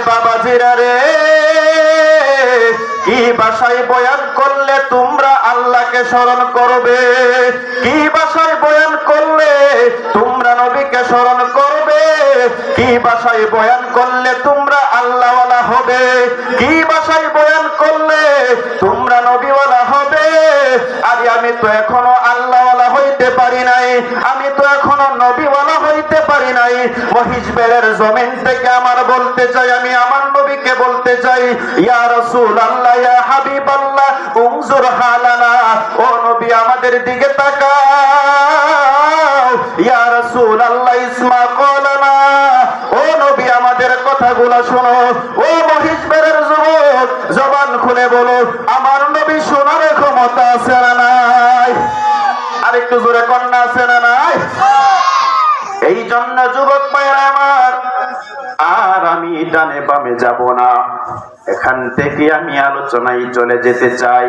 বাবাজিরা রে, কি ভাষায় বয়ান করলে তোমরা আল্লাহকে স্মরণ করবে? কি ভাষায় বয়ান করলে তোমরা নবীকে স্মরণ করবে? কি ভাষায় বয়ান করলে তোমরা আল্লাহওয়ালা হবে? কি ভাষায় বয়ান করলে তোমরা নবীওয়ালা হবে? আরে আমি তো এখনো আল্লাহওয়ালা হইতে পারি নাই, আমি তো এখনো নবীওয়ালা হইতে পারি নাই। মহিষবেলের জমিন থেকে আমার বলতে চাই, আমি আমার নবীকে বলতে চাই, ইয়া রাসূলুল্লাহ, ইয়া হাবিবাল্লাহ, উনজুর হালানা, ও নবী আমাদের দিকে তাকাও। ইয়া রাসূলুল্লাহ, ইসমা কওলানা, ও নবী আমাদের কথাগুলো শোনো। ও মহিষবেলের যুবক, জবান খুলে বলো, আমার নবী শোনার ক্ষমতা আছে না নাই? আরেকটু জোরে কন্যা আছে না নাই? এই জন্য যুবক ভাইরা আমার, আর আমি ডানে বামে যাব না, এখান থেকে আমি আলোচনায় চলে যেতে চাই।